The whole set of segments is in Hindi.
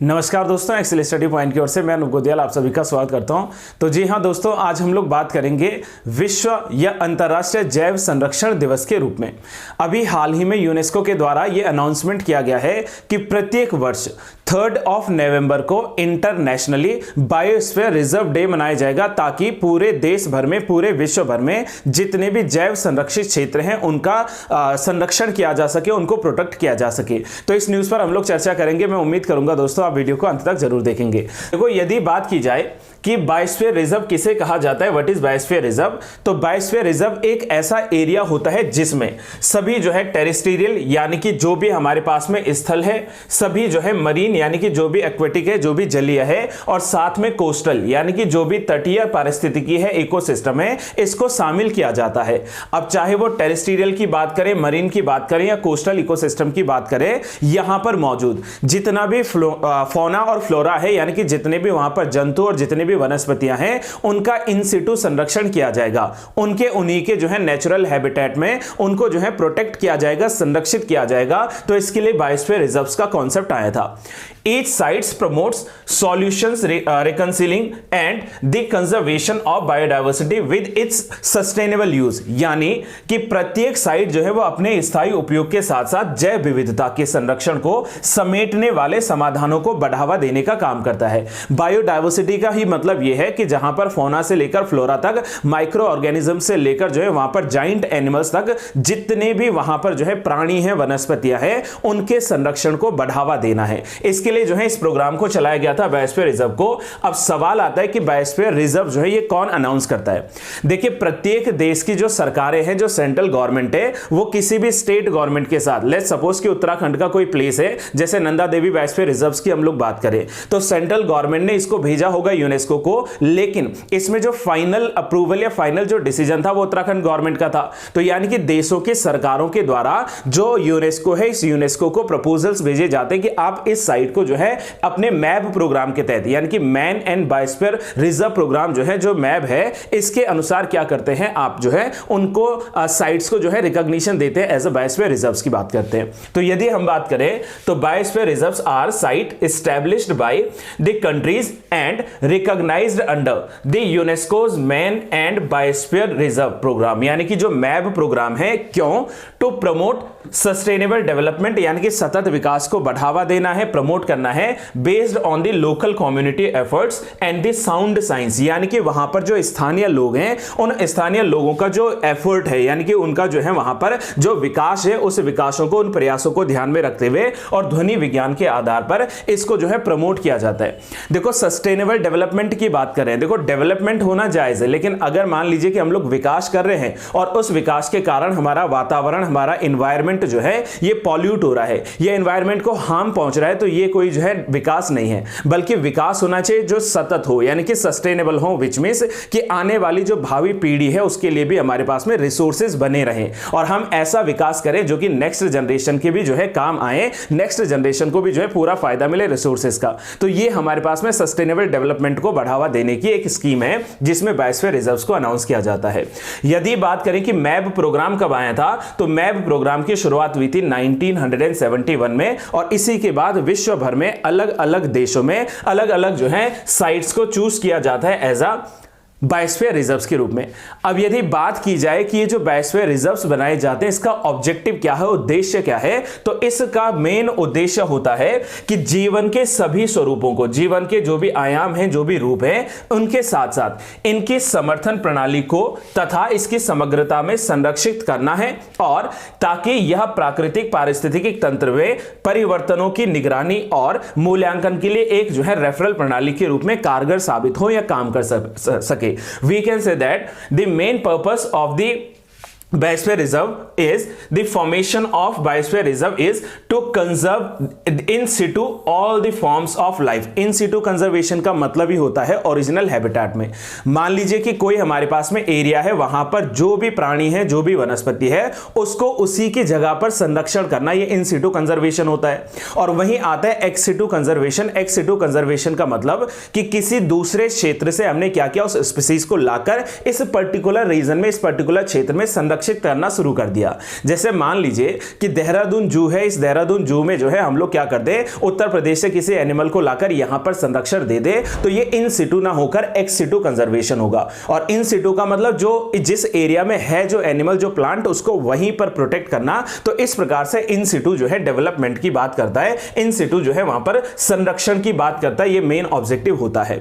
नमस्कार दोस्तों, एक्सेल स्टडी पॉइंट की ओर से मैं अनूप गोदियाल आप सभी का स्वागत करता हूं। तो जी हां दोस्तों, आज हम लोग बात करेंगे विश्व या अंतर्राष्ट्रीय जैव संरक्षण दिवस के रूप में। अभी हाल ही में यूनेस्को के द्वारा ये अनाउंसमेंट किया गया है कि प्रत्येक वर्ष 3 नवंबर को इंटरनेशनली बायोस्फीयर रिजर्व डे मनाया जाएगा, ताकि पूरे देश भर में, पूरे विश्व भर में जितने भी जैव संरक्षित क्षेत्र हैं उनका संरक्षण किया जा सके, उनको प्रोटेक्ट किया जा सके। तो इस न्यूज़ पर हम लोग चर्चा करेंगे। मैं उम्मीद करूंगा दोस्तों आप वीडियो को अंत तक जरूर देखेंगे। देखो, यदि बात की जाए कि बायोस्फीयर रिजर्व किसे कहा जाता है, व्हाट इज बायोस्फीयर रिजर्व, तो बायोस्फीयर रिजर्व एक ऐसा एरिया होता है जिसमें सभी जो है टेरेस्ट्रियल यानी कि जो भी हमारे पास में स्थल है, सभी जो है मरीन यानी कि जो भी एक्वेटिक है, जो भी जलीय है, और साथ में कोस्टल यानी कि जो भी तटीय पारिस्थितिकी है, इकोसिस्टम है, इसको शामिल किया जाता है। अब चाहे वो टेरेस्ट्रियल की बात करें, मरीन की बात करें या कोस्टल इकोसिस्टम की बात करें, यहां पर मौजूद जितना भी फौना और फ्लोरा है यानी कि जितने भी वहां पर जंतु और जितने भी वनस्पतियां हैं, उनका इन सिटू संरक्षण किया जाएगा। उन्हीं के जो है नेचुरल हैबिटेट में उनको जो है प्रोटेक्ट किया जाएगा, संरक्षित किया जाएगा। तो इसके लिए बायोस्फीयर रिजर्व्स का कॉन्सेप्ट आया था। Each sites promotes solutions reconciling and the conservation of biodiversity with its sustainable use, यानी कि प्रत्येक साइट जो है वो अपने स्थायी उपयोग के साथ साथ जैव विविधता के संरक्षण को समेटने वाले समाधानों को बढ़ावा देने का काम करता है। बायोडाइवर्सिटी का ही मतलब यह है कि जहां पर फौना से लेकर फ्लोरा तक, माइक्रो ऑर्गेनिज्म से लेकर जो है वहां पर जाइंट एनिमल्स तक, जितने भी वहां पर जो है प्राणी हैं, वनस्पतियां हैं, उनके संरक्षण को बढ़ावा देना है। इसके लिए जो है इस प्रोग्राम को चलाया गया था, बायोस्फीयर रिजर्व को। अब सवाल आता है कि बायोस्फीयर रिजर्व जो है ये कौन अनाउंस करता है। देखिए, प्रत्येक देश की जो सरकारें हैं, जो सेंट्रल गवर्नमेंट है, वो किसी भी स्टेट गवर्नमेंट के साथ, लेट्स सपोज कि उत्तराखंड का कोई प्लेस है, जैसे नंदा देवी बायोस्फीयर रिजर्व्स की हम लोग बात करें, तो सेंट्रल गवर्नमेंट ने इसको भेजा होगा यूनेस्को को, लेकिन इसमें जो फाइनल अप्रूवल या फाइनल जो डिसीजन था वो उत्तराखंड गवर्नमेंट का था। तो यानी कि देशों की सरकारों के द्वारा जो यूनेस्को है, इस यूनेस्को को प्रपोजल्स भेजे जाते हैं कि आप इस साइट को जो है अपने मैप प्रोग्राम के तहत, यानी कि man and biosphere reserve programme जो है, जो मैप है, इसके अनुसार क्या करते हैं, आप जो है उनको साइट्स को जो है रिकॉग्निशन देते हैं, एज अ बायोस्फीयर रिजर्व्स की बात करते हैं। तो यदि हम बात करें तो biosphere reserves are site established by the countries and recognised under the UNESCO's man and biosphere reserve programme, यानी कि जो मैप प्रोग्राम है, क्यों, टू प्रमोट सस्टेनेबल डेवलपमेंट, यानी कि सतत विकास को बढ़ावा देना है, प्रमोट करना है, based on the local community efforts and the sound science, यानी कि वहां पर जो स्थानीय लोग हैं, उन स्थानीय लोगों का जो एफर्ट है, यानी कि उनका जो है वहां पर जो विकास है, उस विकासों को, उन प्रयासों को ध्यान में रखते हुए और ध्वनि विज्ञान के आधार पर इसको जो है प्रमोट किया जाता है। देखो, सस्टेनेबल डेवलपमेंट की बात करें, देखो डेवलपमेंट होना जायज है, लेकिन अगर मान लीजिए कि हम लोग विकास कर रहे हैं और उस विकास के कारण हमारा वातावरण, हमारा एनवायरमेंट जो है ये पॉल्यूट हो रहा है, ये एनवायरमेंट को हार्म पहुंच रहा है, तो ये कोई जो है विकास नहीं है, बल्कि विकास होना चाहिए जो सतत हो, यानी कि सस्टेनेबल हो, विच मींस कि आने वाली जो भावी पीढ़ी है उसके लिए भी हमारे पास में रिसोर्सेज बने रहें और हम ऐसा विकास करें जो कि नेक्स्ट जनरेशन के भी जो है काम आए, नेक्स्ट जनरेशन को भी जो है पूरा फायदा मिले रिसोर्सेज का। तो ये हमारे पास में सस्टेनेबल डेवलपमेंट को बढ़ावा देने की एक स्कीम है जिसमें बायोस्फीयर रिजर्व्स को अनाउंस किया जाता है। यदि बात करें कि मैप प्रोग्राम कब आया था, तो मैप प्रोग्राम की शुरुआत हुई थी 1971 में, और इसी के बाद विश्व भर में अलग अलग देशों में अलग अलग जो है साइट्स को चूज किया जाता है एज अ बायोस्फीयर रिजर्व्स के रूप में। अब यदि बात की जाए कि ये जो बायोस्फीयर रिजर्व्स बनाए जाते हैं, इसका ऑब्जेक्टिव क्या है, उद्देश्य क्या है, तो इसका मेन उद्देश्य होता है कि जीवन के सभी स्वरूपों को, जीवन के जो भी आयाम हैं, जो भी रूप हैं, उनके साथ साथ इनकी समर्थन प्रणाली को तथा इसकी समग्रता में संरक्षित करना है, और ताकि यह प्राकृतिक पारिस्थितिकी तंत्र में परिवर्तनों की निगरानी और मूल्यांकन के लिए एक जो है रेफरल प्रणाली के रूप में कारगर साबित हो या काम कर सके। We can say that the main purpose of the Biosphere Reserve is the formation of Biosphere Reserve is to conserve in situ all the forms of life. In situ conservation का मतलब ही होता है ओरिजिनल हैबिटेट में। मान लीजिए कि कोई हमारे पास में एरिया है, वहां पर जो भी प्राणी है, जो भी वनस्पति है, उसको उसी की जगह पर संरक्षण करना, ये इन सिटू कंजर्वेशन होता है। और वहीं आता है ex situ conservation. Ex situ conservation का मतलब कि किसी दूसरे क्षेत्र से हमने क्या किया, उस स्पीसीज को लाकर इस पर्टिकुलर रीजन में, इस पर्टिकुलर क्षेत्र में संरक्षित करना शुरू कर दिया। जाएगा। जैसे मान लीजिए कि देहरादून जू है, इस देहरादून जू में जो है हम लोग क्या कर दे, उत्तर प्रदेश से किसी एनिमल को लाकर यहां पर संरक्षण दे दे, तो ये इन सिटू ना होकर एक्स सिटू कंजर्वेशन होगा। और इन सिटू का मतलब जो जिस एरिया में है जो एनिमल जो प्लांट, उसको वहीं पर प्रोटेक्ट करना। तो इस प्रकार से इन सिटू जो है डेवलपमेंट की बात करता है, इन सिटू जो है वहां पर संरक्षण की बात करता है, ये मेन ऑब्जेक्टिव होता है।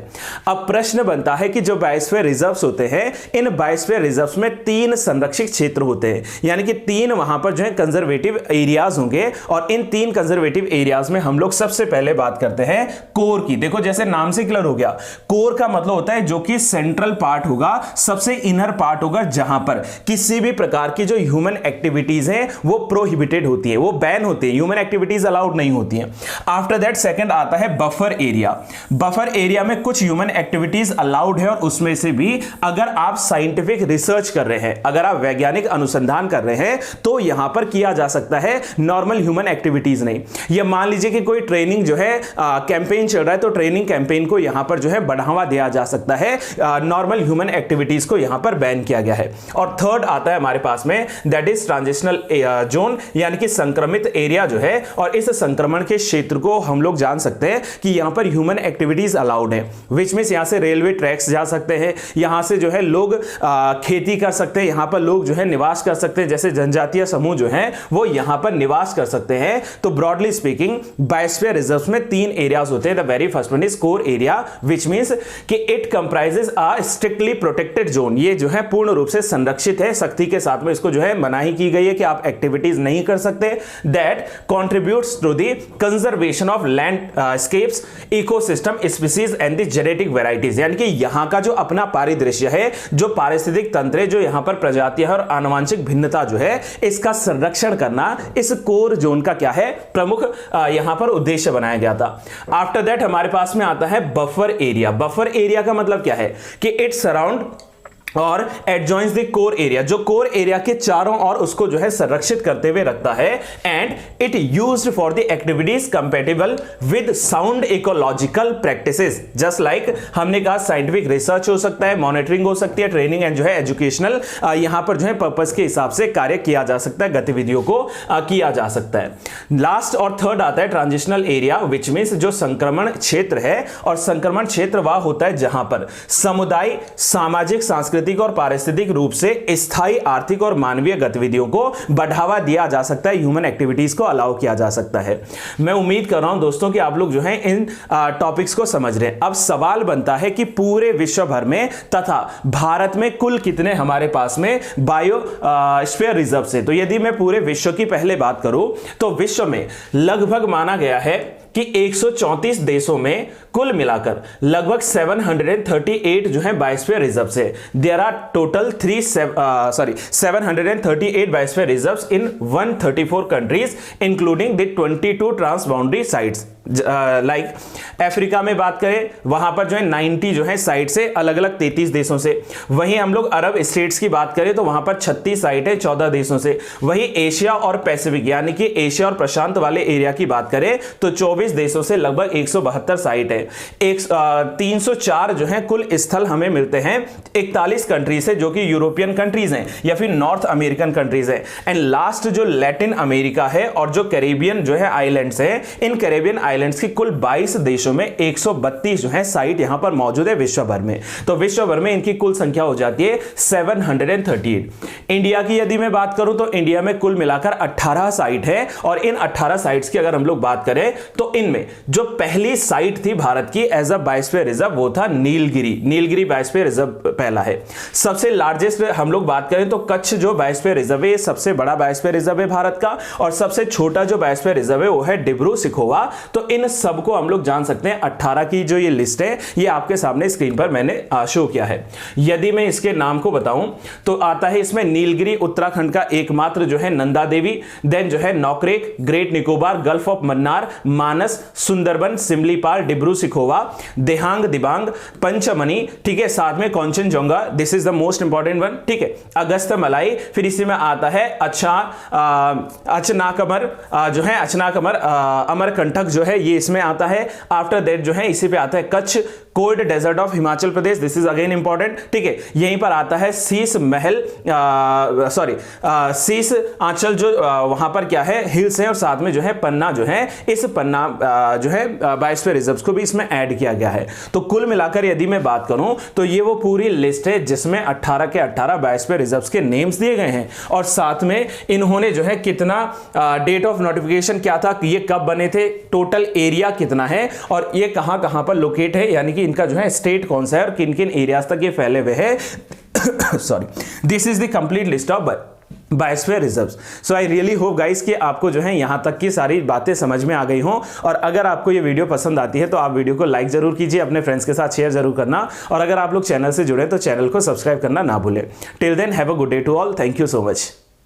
अब प्रश्न बनता है कि जो बायोस्फीयर रिजर्व्स होते हैं, इन बायोस्फीयर रिजर्व्स में 3 संरक्षित क्षेत्र होते हैं, यानी कि 3 वहां पर जो है कंजर्वेटिव एरियाज होंगे। और इन 3 कंजर्वेटिव एरियाज में हम लोग सबसे पहले बात करते हैं कोर की। देखो जैसे नाम से क्लियर हो गया, कोर का मतलब होता है जो कि सेंट्रल पार्ट होगा, सबसे इनर पार्ट होगा, जहां पर किसी भी प्रकार की जो ह्यूमन एक्टिविटीज हैं वो प्रोहिबिटेड होती है, वो बैन होती है, ह्यूमन एक्टिविटीज अलाउड नहीं होती हैं। आफ्टर दैट सेकंड आता है बफर एरिया। बफर एरिया में कुछ ह्यूमन एक्टिविटीज अलाउड है, और उसमें से भी अगर आप साइंटिफिक रिसर्च कर रहे हैं, अगर आप वैज्ञानिक अनुसंधान कर रहे हैं, तो यहां पर किया जा सकता है, नॉर्मल ह्यूमन एक्टिविटीज नहीं। ये मान लीजिए कि कोई ट्रेनिंग जो है कैंपेन चल रहा है, तो ट्रेनिंग कैंपेन को यहां पर जो है बढ़ावा दिया जा सकता है, नॉर्मल ह्यूमन एक्टिविटीज को यहां पर बैन किया गया है। और थर्ड आता है हमारे पास में, दैट इज ट्रांजिशनल जोन, यानी कि संक्रमित एरिया जो है, और इस संक्रमण के क्षेत्र को हम लोग जान सकते हैं कि यहां पर ह्यूमन एक्टिविटीज अलाउड है, विच मींस यहां से रेलवे ट्रैक्स जा सकते हैं, यहां से जो है लोग खेती कर सकते हैं, यहां पर लोग जो है निवास कर सकते हैं, जैसे जनजातीय समूह जो है वो यहां पर निवास कर सकते हैं। तो ब्रॉडली स्पीकिंग बायोस्फीयर रिजर्व्स में 3 एरियाज होते हैं। The very first one is core area, which means कि it comprises a strictly protected zone. ये जो है पूर्ण रूप से संरक्षित है, सख्ती के साथ में इसको जो है मनाही की गई है कि आप एक्टिविटीज नहीं कर सकते। That contributes to the conservation of landscapes, ecosystem, species and the genetic varieties, यानी कि यहां का जो अपना परिदृश्य है, जो पारिस्थितिक तंत्र है, जो यहां पर प्रजातियां और आनुवांशिक भिन्नता जो है, इसका संरक्षण करना इस कोर जोन का क्या है, प्रमुख यहां पर उद्देश्य बनाया गया था। आफ्टर दैट हमारे पास में आता है बफर एरिया। बफर एरिया का मतलब क्या है कि इट सराउंड और एडजॉइंस द कोर एरिया, जो कोर एरिया के चारों ओर उसको जो है संरक्षित करते हुए रखता है। And it used for the activities compatible with sound ecological practices, just like हमने कहा साइंटिफिक रिसर्च हो सकता है, मॉनिटरिंग हो सकती है, ट्रेनिंग एंड जो है एजुकेशनल यहां पर जो है पर्पस के हिसाब से कार्य किया जा सकता है, गतिविधियों को किया जा सकता है। लास्ट और थर्ड आता है ट्रांजिशनल एरिया, विच मींस जो संक्रमण क्षेत्र है, और संक्रमण क्षेत्र वह होता है जहां पर समुदाय, सामाजिक, सांस्कृतिक और पारिस्थितिक रूप से स्थायी आर्थिक और मानवीय गतिविधियों को बढ़ावा दिया जा सकता है, ह्यूमन एक्टिविटीज को अलाउ किया जा सकता है। मैं उम्मीद कर रहा हूं दोस्तों कि आप लोग जो हैं इन टॉपिक्स को समझ रहे हैं। अब सवाल बनता है कि पूरे विश्व भर में तथा भारत में कुल कितने हमारे पास में बायोस्फीयर रिजर्व है। तो यदि मैं पूरे विश्व की पहले बात करूं, तो विश्व में लगभग माना गया है कि 134 देशों में कुल मिलाकर लगभग 738 जो है बायोस्फीयर रिजर्व्स है। There are total 738 biosphere reserves in 134 countries including the 22 transboundary sites. Like Africa में बात करें, वहां पर जो है 90 जो है साइट से अलग अलग 33 देशों से। वहीं हम लोग अरब स्टेट्स की बात करें तो वहां पर 36 साइट है 14 देशों से। वहीं एशिया और पैसिफिक यानी कि एशिया और प्रशांत वाले एरिया की बात करें तो 24 देशों से लगभग 172 साइट है। 304 जो है कुल स्थल हमें मिलते हैं 41 कंट्रीज से, जो कि यूरोपियन कंट्रीज हैं या फिर नॉर्थ अमेरिकन कंट्रीज है। एंड लास्ट जो लैटिन अमेरिका है और जो कैरेबियन जो है आइलैंड्स है, इन कैरेबियन आइलैंड्स की कुल 22 देशों में 132 जो है साइट यहां पर मौजूद है विश्व भर में। तो विश्व भर में इनकी कुल संख्या हो जाती है 738। इंडिया की यदि मैं बात करूं तो इंडिया में कुल मिलाकर 18 साइट है, और इन 18 साइट्स की अगर हम लोग बात करें तो इनमें जो पहली साइट थी भारत की एज अ बायोस्फीयर रिजर्व वो था नीलगिरी बायोस्फीयर रिजर्व पहला है। सबसे लार्जेस्ट हम लोग बात करें तो कच्छ जो बायोस्फीयर रिजर्व है, सबसे बड़ा बायोस्फीयर रिजर्व है भारत का, और सबसे छोटा जो बायोस्फीयर रिजर्व है वो है डिब्रू सिखोवा। तो इन सबको हम लोग जान सकते हैं। 18 की जो ये लिस्ट है ये आपके सामने स्क्रीन पर मैंने शो किया है। यदि मैं इसके नाम को बताऊं तो आता है इसमें नीलगिरी उत्तराखंड का एकमात्र जो है नंदा देवी, देन जो है Nokrek, great Nicobar, gulf of Mannar, Manas, Sundarban, Simlipal, Dibru Saikhowa, Dehang Dibang, Pachmarhi, ठीक है, साथ में Kanchenjunga, this is the most important one, ठीक है, अगस्त मलाई, फिर इसी में आता है अचनाकमर जो है अचनाकमर, अमरकंटक जो है ये इसमें आता है। आफ्टर दैट जो है इसी पे आता है Kutch, cold desert of Himachal Pradesh, this is again important, ठीक है। यहीं पर आता है शीश महल, शीश आंचल, जो वहां पर क्या है हिल्स है, और साथ में जो है पन्ना, जो है इस पन्ना जो है बायोस्फीयर रिजर्व्स को भी इसमें ऐड किया गया है। तो कुल मिलाकर यदि मैं बात करूं तो ये वो पूरी लिस्ट है जिसमें 18 के 18 बायोस्फीयर रिजर्व्स के नेम्स दिए गए हैं, और साथ में इन्होंने जो है कितना डेट ऑफ नोटिफिकेशन क्या था, ये कब बने थे, टोटल एरिया कितना है, और ये कहां कहां पर लोकेट है, यानी कि इनका जो है स्टेट कौन सा है और किन किन एरियाज तक ये फैले हुए हैं। Sorry, this is the complete list of biosphere reserves. So I really hope guys कि आपको जो है यहां तक की सारी बातें समझ में आ गई हों, और अगर आपको ये वीडियो पसंद आती है तो आप वीडियो को लाइक जरूर कीजिए, अपने फ्रेंड्स के साथ शेयर जरूर करना, और अगर आप लोग चैनल से जुड़े तो चैनल को सब्सक्राइब करना ना भूलें। Till then have a good day to all, thank you so much.